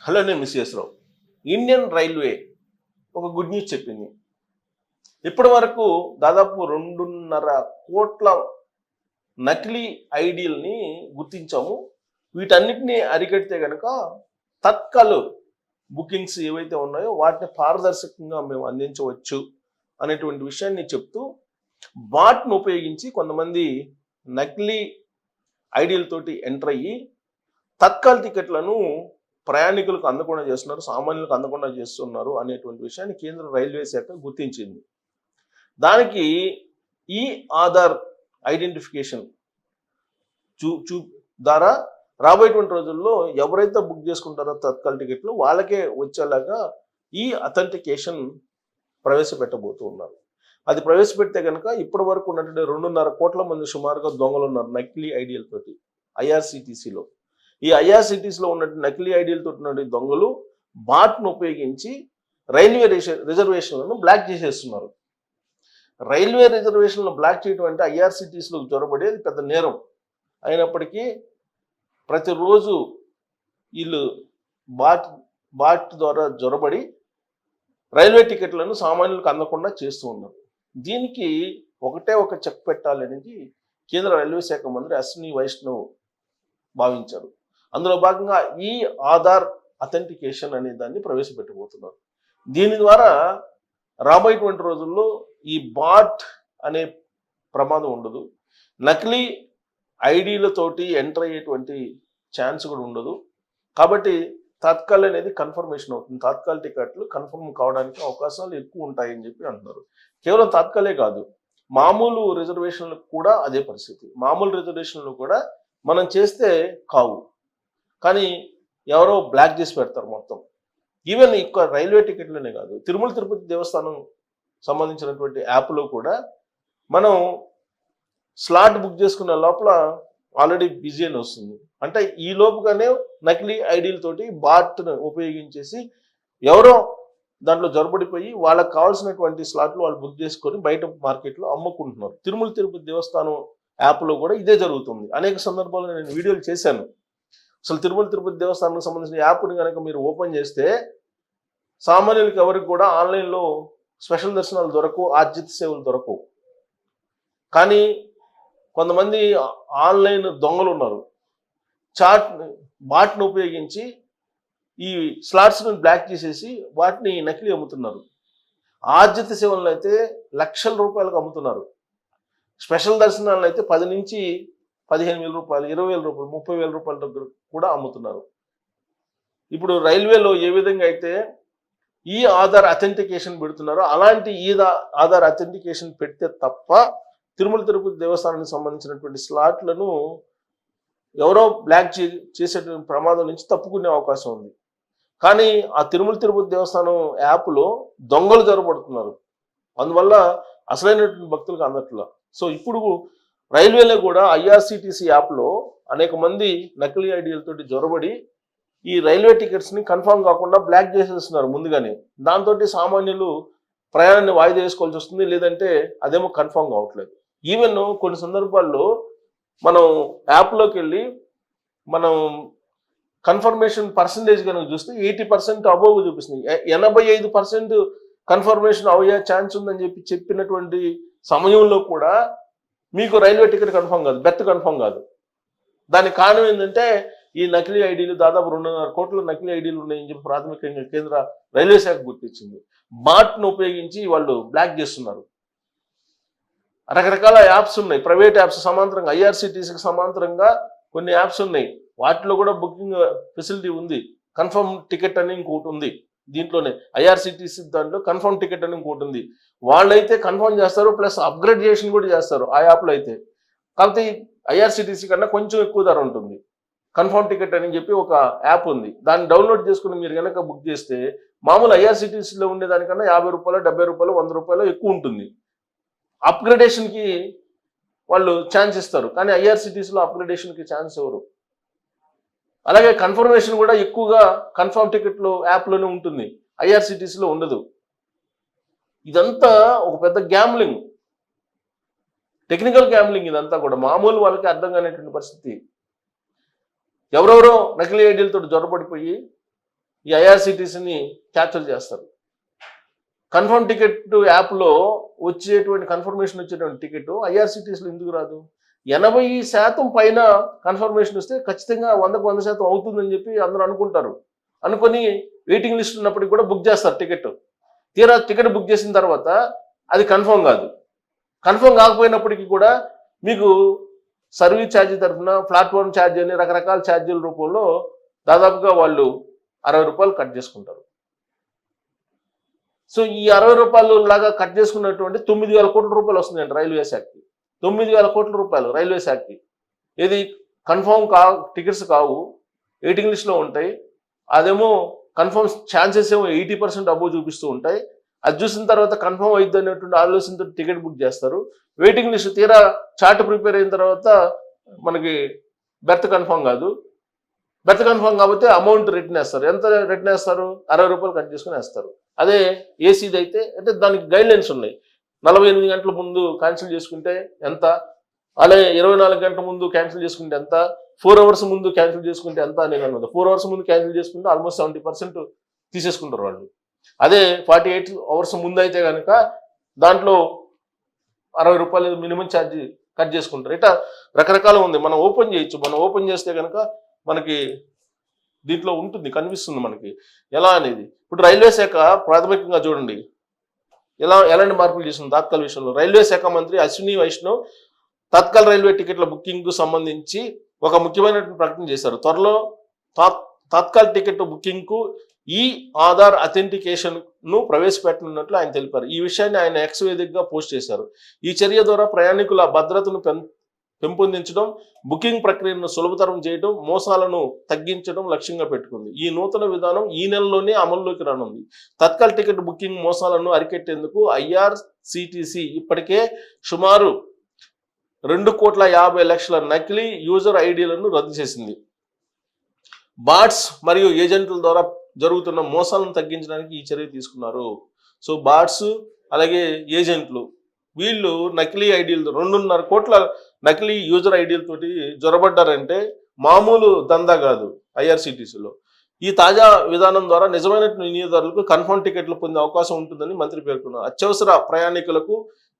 Hello, నేను miss రావు. Indian railway ఒక good news చెప్పింది. ఇప్పటి వరకు దాదాపు 2.5 కోట్ల నకిలీ ఐడీల్ని గుర్తించాము. వీటన్నిటిని అరికడితే కనుక తత్కాల్ బుకింగ్స్ ఏవైతే ఉన్నాయో వాటిని పారదర్శకంగా మేము అందించవచ్చు అనేటువంటి విషయాన్ని చెప్తూ, బాట్ను ఉపయోగించి కొంతమంది నకిలీ ఐడీలతోటి ఎంటర్ అయ్యి తత్కాల్ టికెట్లను ప్రయాణికులకు అందకుండా చేస్తున్నారు, సామాన్యులకు అందకుండా చేస్తున్నారు అనేటువంటి విషయాన్ని కేంద్ర రైల్వే శాఖ గుర్తించింది. దానికి ఈ ఆధార్ ఐడెంటిఫికేషన్ ద్వారా రాబోయేటువంటి రోజుల్లో ఎవరైతే బుక్ చేసుకుంటారో తత్కాల్ టికెట్లు వాళ్ళకే వచ్చేలాగా ఈ అథెంటికేషన్ ప్రవేశపెట్టబోతూ ఉన్నారు. అది ప్రవేశపెడితే కనుక ఇప్పటి వరకు ఉన్నటువంటి 2.5 కోట్ల మంది సుమారుగా దొంగలు ఉన్నారు నకిలీ ఐడియలతోటి ఐఆర్సిటీసీలో. ఈ ఐఆర్సిటీసీలో ఉన్నటువంటి నకిలీ ఐడియలతో ఉన్నటువంటి దొంగలు బాట్ను ఉపయోగించి రైల్వే రిజర్వేషన్లను బ్లాక్ చేసేస్తున్నారు. రైల్వే రిజర్వేషన్లు బ్లాక్ చేయడం అంటే ఐఆర్సిటీసీలో జొరబడేది పెద్ద నేరం అయినప్పటికీ ప్రతిరోజు వీళ్ళు బాట్ ద్వారా జొరబడి రైల్వే టికెట్లను సామాన్యులకు అందకుండా చేస్తూ ఉన్నారు. దీనికి ఒక చెక్ పెట్టాలనేది కేంద్ర రైల్వే శాఖ మంత్రి అశ్విని వైష్ణవ్ భావించారు. అందులో భాగంగా ఈ ఆధార్ అథెంటికేషన్ అనే దాన్ని ప్రవేశపెట్టబోతున్నారు. దీని ద్వారా రాబోయేటువంటి రోజుల్లో ఈ బాట్ అనే ప్రమాదం ఉండదు, నకిలీ ఐడీలతోటి ఎంటర్ అయ్యేటువంటి ఛాన్స్ కూడా ఉండదు. కాబట్టి తత్కాల్ అనేది కన్ఫర్మేషన్ అవుతుంది. తత్కాల్ టికెట్లు కన్ఫర్మ్ కావడానికి అవకాశాలు ఎక్కువ ఉంటాయని చెప్పి అంటున్నారు. కేవలం తత్కాలే కాదు, మామూలు రిజర్వేషన్లకు కూడా అదే పరిస్థితి. మామూలు రిజర్వేషన్లు కూడా మనం చేస్తే కావు, కానీ ఎవరో బ్లాక్ చేసి పెడతారు మొత్తం. ఈవెన్ ఇక్కడ రైల్వే టికెట్లోనే కాదు, తిరుమల తిరుపతి దేవస్థానం సంబంధించినటువంటి యాప్లో కూడా మనం స్లాట్ బుక్ చేసుకున్న లోపల ఆల్రెడీ బిజీ అని వస్తుంది. అంటే ఈ లోపుగానే నకిలీ ఐడీలతోటి బాట్ను ఉపయోగించేసి ఎవరో దాంట్లో జొరబడిపోయి వాళ్ళకి కావాల్సినటువంటి స్లాట్లు వాళ్ళు బుక్ చేసుకొని బయట మార్కెట్లో అమ్ముకుంటున్నారు. తిరుమల తిరుపతి దేవస్థానం యాప్లో కూడా ఇదే జరుగుతుంది. అనేక సందర్భాల్లో నేను వీడియోలు చేశాను. అసలు తిరుమల తిరుపతి దేవస్థానానికి సంబంధించిన యాప్ని కనుక మీరు ఓపెన్ చేస్తే సామాన్యులకు ఎవరికి కూడా ఆన్లైన్లో స్పెషల్ దర్శనాలు దొరకవు, ఆర్జిత సేవలు దొరకవు. కానీ కొంతమంది ఆన్లైన్ దొంగలు ఉన్నారు, బాట్ను ఉపయోగించి ఈ స్లాట్స్ని బ్లాక్ చేసేసి వాటిని నకిలీ అమ్ముతున్నారు. ఆర్జిత సేవలను అయితే లక్షల రూపాయలకు అమ్ముతున్నారు. స్పెషల్ దర్శనాలను అయితే 10 నుంచి 15,000 రూపాయలు, 20,000 రూపాయలు, 30,000 రూపాయల దగ్గర కూడా అమ్ముతున్నారు. ఇప్పుడు రైల్వేలో ఏ విధంగా అయితే ఈ ఆధార్ అథెంటికేషన్ పెడుతున్నారో అలాంటి ఈ ఆధార్ అథెంటికేషన్ పెడితే తప్ప తిరుమల తిరుపతి దేవస్థానానికి సంబంధించినటువంటి స్లాట్లను ఎవరో బ్లాక్ చేసేటువంటి ప్రమాదం నుంచి తప్పుకునే అవకాశం ఉంది. కానీ ఆ తిరుమల తిరుపతి దేవస్థానం యాప్లో దొంగలు జరబడుతున్నారు. అందువల్ల అసలైనటువంటి భక్తులకు అందట్లా. సో ఇప్పుడు రైల్వేలో కూడా ఐఆర్సిటీసీ యాప్లో అనేక మంది నకిలీ ఐడీలతోటి జొరబడి ఈ రైల్వే టికెట్స్ని కన్ఫర్మ్ కాకుండా బ్లాక్ చేసేస్తున్నారు ముందుగానే. దాంతో సామాన్యులు ప్రయాణాన్ని వాయిదా వేసుకోవాల్సి వస్తుంది, లేదంటే అదేమో కన్ఫర్మ్ కావట్లేదు. ఈవెన్ కొన్ని సందర్భాల్లో మనం యాప్లోకి వెళ్ళి మనం కన్ఫర్మేషన్ పర్సంటేజ్ కనుక చూస్తే 80% అబోవ్ చూపిస్తుంది. 85% కన్ఫర్మేషన్ అయ్యే ఛాన్స్ ఉందని చెప్పినటువంటి సమయంలో కూడా మీకు రైల్వే టికెట్ కన్ఫర్మ్ కాదు, బెర్త్ కన్ఫర్మ్ కాదు. దానికి కారణం ఏంటంటే ఈ నకిలీ ఐడీలు దాదాపు 2.5 కోట్ల నకిలీ ఐడీలు ఉన్నాయని చెప్పి ప్రాథమికంగా కేంద్ర రైల్వే శాఖ గుర్తించింది. బాట్ను ఉపయోగించి వాళ్ళు బ్లాక్ చేస్తున్నారు. రకరకాల యాప్స్ ఉన్నాయి, ప్రైవేట్ యాప్స్ సమాంతరంగా ఐఆర్సిటీసీకి సమాంతరంగా కొన్ని యాప్స్ ఉన్నాయి. వాటిలో కూడా బుకింగ్ ఫెసిలిటీ ఉంది. కన్ఫర్మ్ టికెట్ అని ఇంకోటి ఉంది దీంట్లోనే. ఐఆర్సిటీసీ దాంట్లో కన్ఫర్మ్ టికెట్ అని ఇంకోటి ఉంది. వాళ్ళైతే కన్ఫర్మ్ చేస్తారు, ప్లస్ అప్గ్రేడేషన్ కూడా చేస్తారు ఆ యాప్లో అయితే. కాకపోతే ఐఆర్సిటీసీ కన్నా కొంచెం ఎక్కువ ధర ఉంటుంది. కన్ఫర్మ్ టికెట్ అని చెప్పి ఒక యాప్ ఉంది, దాన్ని డౌన్లోడ్ చేసుకుని మీరు కనుక బుక్ చేస్తే మామూలు ఐఆర్సిటీసీలో ఉండేదానికన్నా 50 రూపాయలు, 70 రూపాయలు, 100 రూపాయలు ఎక్కువ ఉంటుంది. అప్గ్రేడేషన్కి వాళ్ళు ఛాన్స్ ఇస్తారు, కానీ ఐఆర్సిటీసీలో అప్గ్రేడేషన్కి ఛాన్స్ ఎవరు. అలాగే కన్ఫర్మేషన్ కూడా ఎక్కువగా కన్ఫర్మ్ టికెట్లు యాప్లోనే ఉంటుంది, ఐఆర్సిటీసీలో ఉండదు. ఇదంతా ఒక పెద్ద గ్యాంబ్లింగ్, టెక్నికల్ గ్యాంబ్లింగ్. ఇదంతా కూడా మామూలు వాళ్ళకి అర్థం కానిటువంటి పరిస్థితి. ఎవరెవరో నకిలీ ఐడీలతో జొరబడిపోయి ఈ ఐఆర్సిటీసీని క్యాప్చర్ చేస్తారు. కన్ఫర్మ్ టికెట్ యాప్లో వచ్చేటువంటి కన్ఫర్మేషన్ వచ్చేటువంటి టికెట్ ఐఆర్సిటీసీలో ఎందుకు రాదు? 80% పైన కన్ఫర్మేషన్ వస్తే ఖచ్చితంగా 100% అవుతుందని చెప్పి అందరూ అనుకుంటారు. అనుకొని వెయిటింగ్ లిస్ట్ ఉన్నప్పటికీ కూడా బుక్ చేస్తారు టికెట్. తీరా టికెట్ బుక్ చేసిన తర్వాత అది కన్ఫర్మ్ కాదు. కన్ఫర్మ్ కాకపోయినప్పటికీ కూడా మీకు సర్వీస్ ఛార్జీ తరఫున ప్లాట్ఫామ్ ఛార్జీ అని రకరకాల ఛార్జీల రూపంలో దాదాపుగా వాళ్ళు 60 రూపాయలు కట్ చేసుకుంటారు. సో ఈ 60 రూపాయలు లాగా కట్ చేసుకున్నటువంటి 9,000 కోట్ల రూపాయలు వస్తుందండి రైల్వే శాఖకి. 9,000 కోట్ల రూపాయలు రైల్వే శాఖకి. ఇది కన్ఫర్మ్ టికెట్స్ కావు, వెయిటింగ్ లిస్ట్లో ఉంటాయి. అదేమో కన్ఫర్మ్ ఛాన్సెస్ ఏమో 80% అబోవ్ చూపిస్తూ ఉంటాయి. అది చూసిన తర్వాత కన్ఫర్మ్ అవుతుంది అనేటువంటి ఆలోచనతో టికెట్ బుక్ చేస్తారు. వెయిటింగ్ లిస్ట్ తీరా చార్ట్ ప్రిపేర్ అయిన తర్వాత మనకి బెర్త్ కన్ఫర్మ్ కాదు. బెర్త్ కన్ఫర్మ్ కాబట్టి అమౌంట్ రిటర్న్ వేస్తారు. ఎంత రిటర్న్ వేస్తారు? 60 రూపాయలు కట్ చేసుకుని వేస్తారు. అదే ఏసీది అయితే అంటే దానికి గైడ్ లైన్స్ ఉన్నాయి. 48 గంటల ముందు క్యాన్సిల్ చేసుకుంటే ఎంత, అలాగే 24 గంటల ముందు క్యాన్సిల్ చేసుకుంటే ఎంత, 4 అవర్స్ ముందు క్యాన్సిల్ చేసుకుంటే ఎంత అనేది అన్నది. 4 అవర్స్ ముందు క్యాన్సిల్ చేసుకుంటే ఆల్మోస్ట్ 70% తీసేసుకుంటారు వాళ్ళు. అదే 48 అవర్స్ ముందు అయితే కనుక దాంట్లో 60 రూపాయలు మినిమం ఛార్జ్ కట్ చేసుకుంటారు. ఇట్లా రకరకాలు ఉంది. మనం ఓపెన్ చేయొచ్చు. మనం ఓపెన్ చేస్తే కనుక మనకి దీంట్లో ఉంటుంది, కనిపిస్తుంది మనకి ఎలా అనేది. ఇప్పుడు రైల్వే శాఖ ప్రాథమికంగా చూడండి ఎలాంటి మార్పులు చేస్తుంది తాత్కాల్ విషయంలో. రైల్వే శాఖ మంత్రి అశ్విని వైష్ణవ్ తత్కాల్ రైల్వే టికెట్ల బుకింగ్కు సంబంధించి ఒక ముఖ్యమైనటువంటి ప్రకటన చేశారు. త్వరలో తత్కాల్ టికెట్ బుకింగ్కు ఈ ఆధార్ అథెంటికేషన్ ను ప్రవేశపెట్టనున్నట్లు ఆయన తెలిపారు. ఈ విషయాన్ని ఆయన ఎక్స్ వేదికగా పోస్ట్ చేశారు. ఈ చర్య ద్వారా ప్రయాణికుల భద్రతను పెంపొందించడం, బుకింగ్ ప్రక్రియను సులభతరం చేయడం, మోసాలను తగ్గించడం లక్ష్యంగా పెట్టుకుంది. ఈ నూతన విధానం ఈ నెలలోనే అమల్లోకి రానుంది. తత్కాల్ టికెట్ బుకింగ్ మోసాలను అరికెట్టేందుకు ఐఆర్సిటిసి ఇప్పటికే సుమారు 2,50,00,000 నకిలీ యూజర్ ఐడీలను రద్దు చేసింది. బాట్స్ మరియు ఏజెంట్ల ద్వారా జరుగుతున్న మోసాలను తగ్గించడానికి ఈ చర్య తీసుకున్నారు. సో బాట్స్ అలాగే ఏజెంట్లు వీళ్ళు నకిలీ ఐడీలు 2.5 కోట్ల నకిలీ యూజర్ ఐడీలతోటి జొరబడ్డారంటే మామూలు దందా కాదు ఐఆర్సిటీసీలో. ఈ తాజా విధానం ద్వారా నిజమైన వినియోగదారులకు కన్ఫర్మ్ టికెట్లు పొందే అవకాశం ఉంటుందని మంత్రి పేర్కొన్నారు. అత్యవసర ప్రయాణికులకు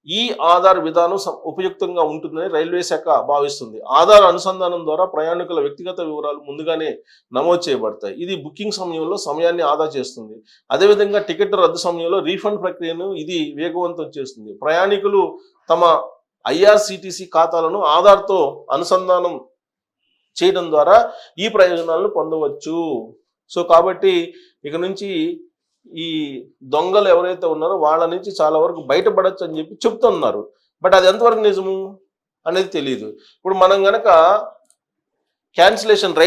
ఈ ఆధార్ విధానం ఉపయుక్తంగా ఉంటుందని రైల్వే శాఖ భావిస్తుంది. ఆధార్ అనుసంధానం ద్వారా ప్రయాణికుల వ్యక్తిగత వివరాలు ముందుగానే నమోదు చేయబడతాయి. ఇది బుకింగ్ సమయంలో సమయాన్ని ఆదా చేస్తుంది. అదేవిధంగా టికెట్ రద్దు సమయంలో రీఫండ్ ప్రక్రియను ఇది వేగవంతం చేస్తుంది. ప్రయాణికులు తమ ఐఆర్సిటిసి ఖాతాలను ఆధార్తో అనుసంధానం చేయడం ద్వారా ఈ ప్రయోజనాలను పొందవచ్చు. సో కాబట్టి ఇక నుంచి ఈ దొంగలు ఎవరైతే ఉన్నారో వాళ్ళ నుంచి చాలా వరకు బయటపడచ్చు అని చెప్పి చెప్తున్నారు. బట్ అది ఎంతవరకు నిజము అనేది తెలియదు. ఇప్పుడు మనం గనక క్యాన్సిలేషన్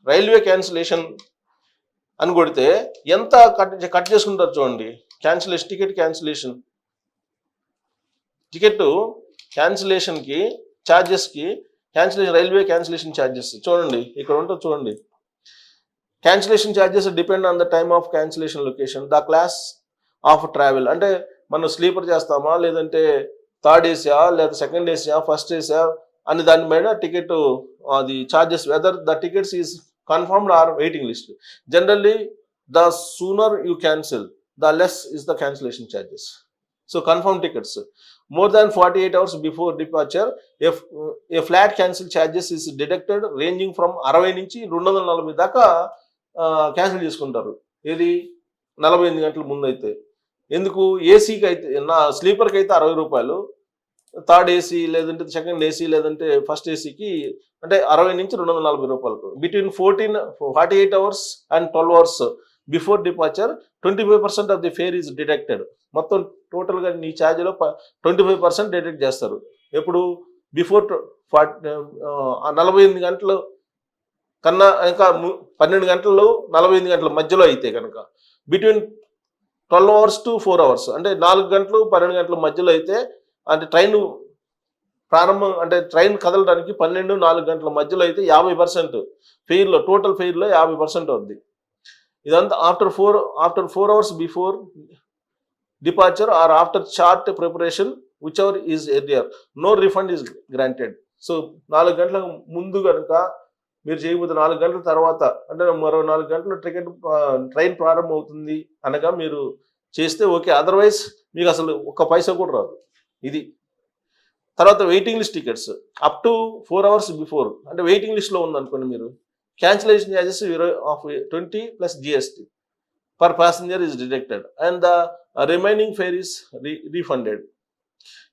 రైల్వే క్యాన్సిలేషన్ అని కొడితే ఎంత కట్ చేసుకుంటారు చూడండి. టికెట్ క్యాన్సిలేషన్కి ఛార్జెస్కి రైల్వే క్యాన్సిలేషన్ ఛార్జెస్ చూడండి ఇక్కడ ఉంటుంది చూడండి. Cancellation charges depend on the time of cancellation location, the class of travel. అంటే మనం స్లీపర్ చేస్తామా, లేదంటే థర్డ్ ఏసీయా, లేదా సెకండ్ ఏసీయా, ఫస్ట్ ఏసీయా అని దాని పైన టికెట్ అది charges whether the tickets is confirmed or waiting list. Generally the sooner you cancel the less is the cancellation charges. So confirm tickets more than 48 hours before departure, if a flat cancel charges is deducted ranging from 60 నుంచి 240 దాకా cancel చేసుకుంటారు. ఏది 48 గంటల ముందు అయితే. ఎందుకు? ఏసీకి అయితే స్లీపర్కి అయితే 60 రూపాయలు, థర్డ్ ఏసీ లేదంటే సెకండ్ ఏసీ లేదంటే ఫస్ట్ ఏసీకి అంటే 60 నుంచి 240 రూపాయలకు. Between 48 hours and 12 hours before departure 25% of the fair is deducted. మొత్తం టోటల్గా నీ ఛార్జీలో 25% డిడక్ట్ చేస్తారు. ఎప్పుడు? బిఫోర్ 48 గంటలు కన్నా ఇంకా 12 గంటలు 48 గంటల మధ్యలో అయితే కనుక బిట్వీన్ 12 అవర్స్ టు 4 అవర్స్ అంటే 4 గంటలు 12 గంటల మధ్యలో అయితే అంటే ట్రైన్ ప్రారంభం అంటే ట్రైన్ కదలడానికి 12-4 గంటల మధ్యలో అయితే 50% ఫెయిర్లో టోటల్ ఫెయిర్లో 50% అవుద్ది. ఇదంతా after 4 hours before departure or after chart preparation whichever is earlier no refund is granted. So 4 గంటల ముందు కనుక మీరు చేయబోతే 4 గంటల తర్వాత అంటే మరో 4 గంటల ట్రైన్ ప్రారంభం అవుతుంది అనగా మీరు చేస్తే ఓకే. అదర్వైజ్ మీకు అసలు ఒక్క పైసా కూడా రాదు. ఇది. తర్వాత waiting list tickets up to 4 hours before అంటే వెయిటింగ్ లిస్ట్లో ఉందనుకోండి మీరు, cancellation charges of 20 plus GST per passenger is deducted and the remaining fair is refunded.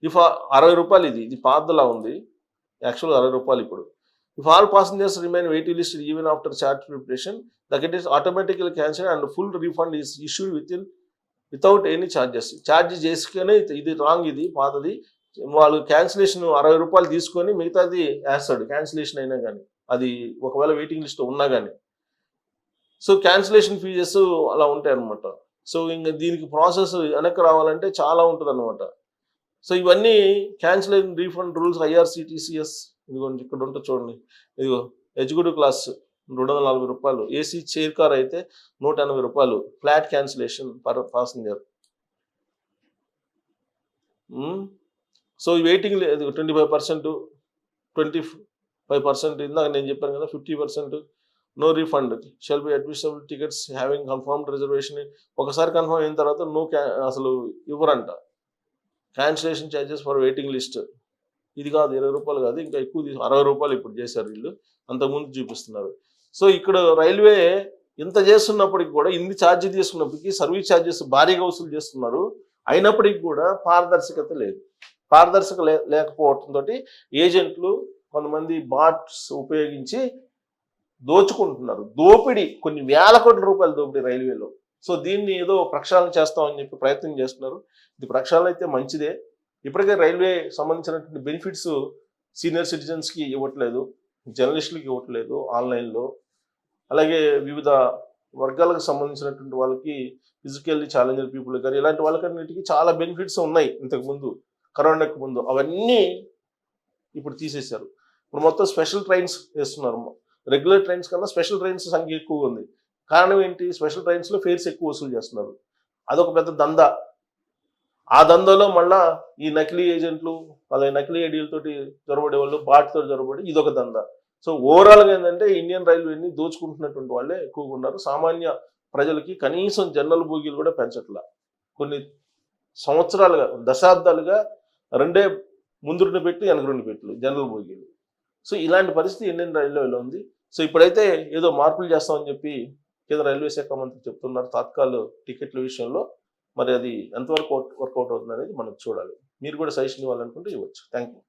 If 60 రూపాయలు ఇది పాతలా ఉంది, యాక్చువల్గా 60 రూపాయలు ఇప్పుడు. If all passengers remain waiting list even after charge preparation, the ticket is automatically cancelled and full refund is issued without any charges. Charge చేసుకునే ఇది wrong, ఇది పాతది. వాళ్ళు క్యాన్సిలేషన్ 60 రూపాయలు తీసుకొని మిగతాది వేస్తాడు క్యాన్సిలేషన్ అయినా కానీ, అది ఒకవేళ వెయిటింగ్ లిస్ట్ ఉన్నా కానీ. సో క్యాన్సిలేషన్ ఫీజెస్ అలా ఉంటాయి అనమాట. సో ఇంకా దీనికి ప్రాసెస్ వెనక్కి రావాలంటే చాలా ఉంటుంది అనమాట. సో ఇవన్నీ క్యాన్సిలేషన్ రీఫండ్ రూల్స్ ఐఆర్సిటిసిఎస్ ఇదిగోండి ఇక్కడ ఉంటుంది చూడండి. ఇదిగో ఎగ్జిక్యూటివ్ క్లాస్ 240 రూపాయలు, ఏసీ చైర్ కార్ అయితే 180 రూపాయలు, flat cancellation per passenger. So ఈ వెయిటింగ్ 25%, 25% ఇందాక నేను చెప్పాను కదా, 50% no refund shall be admissible tickets having confirmed reservation. ఒకసారి కన్ఫర్మ్ అయిన తర్వాత అసలు ఇవ్వరంట. Cancellation charges for waiting list ఇది కాదు, 20 రూపాయలు కాదు, ఇంకా ఎక్కువ 60 రూపాయలు ఇప్పుడు చేశారు వీళ్ళు, అంతకుముందు చూపిస్తున్నారు. సో ఇక్కడ రైల్వే ఇంత చేస్తున్నప్పటికి కూడా, ఇన్ని ఛార్జ్ తీసుకున్నప్పటికీ సర్వీస్ ఛార్జెస్ భారీగా వసూలు చేస్తున్నారు. అయినప్పటికీ కూడా పారదర్శకత లేదు. పారదర్శక లేకపోవడంతో ఏజెంట్లు కొంతమంది బాట్స్ ఉపయోగించి దోచుకుంటున్నారు. దోపిడీ, కొన్ని వేల కోట్ల రూపాయల దోపిడీ రైల్వేలో. సో దీన్ని ఏదో ప్రక్షాళన చేస్తామని చెప్పి ప్రయత్నం చేస్తున్నారు. ఇది ప్రక్షాళన అయితే మంచిదే. ఇప్పటికే రైల్వే సంబంధించినటువంటి బెనిఫిట్స్ సీనియర్ సిటిజన్స్కి ఇవ్వట్లేదు, జర్నలిస్టులకి ఇవ్వట్లేదు ఆన్లైన్లో. అలాగే వివిధ వర్గాలకు సంబంధించినటువంటి వాళ్ళకి, ఫిజికల్లీ ఛాలెంజ్డ్ పీపుల్ కానీ ఇలాంటి వాళ్ళకన్నిటికీ చాలా బెనిఫిట్స్ ఉన్నాయి ఇంతకుముందు, కరోనాకు ముందు. అవన్నీ ఇప్పుడు తీసేశారు. ఇప్పుడు మొత్తం స్పెషల్ ట్రైన్స్ వేస్తున్నారు. రెగ్యులర్ ట్రైన్స్ కన్నా స్పెషల్ ట్రైన్స్ సంఖ్య ఎక్కువగా ఉంది. కారణం ఏంటి? స్పెషల్ ట్రైన్స్లో ఫేర్స్ ఎక్కువ వసూలు చేస్తున్నారు. అదొక పెద్ద దందా. ఆ దందాలో మళ్ళా ఈ నకిలీ ఏజెంట్లు, అలాగే నకిలీ ఐడీలతోటి జొరబడే వాళ్ళు, బాట్తో జొరబడి ఇదొక దందా. సో ఓవరాల్గా ఏంటంటే ఇండియన్ రైల్వేని దోచుకుంటున్నటువంటి వాళ్ళే ఎక్కువగా ఉన్నారు. సామాన్య ప్రజలకి కనీసం జనరల్ బోగీలు కూడా పెంచట్లా. కొన్ని సంవత్సరాలుగా, దశాబ్దాలుగా రెండే ముందు 2 పెట్లు వెనక 2 పెట్లు జనరల్ బోగీలు. సో ఇలాంటి పరిస్థితి ఇండియన్ రైల్వేలో ఉంది. సో ఇప్పుడైతే ఏదో మార్పులు చేస్తామని చెప్పి కేంద్ర రైల్వే శాఖ మంత్రి చెప్తున్నారు తాత్కాల టికెట్ల విషయంలో. మరి అది ఎంతవరకు వర్కౌట్ అవుతుంది అనేది మనం చూడాలి. మీరు కూడా సజెషన్ ఇవ్వాలనుకుంటే ఇవ్వచ్చు. Thank you.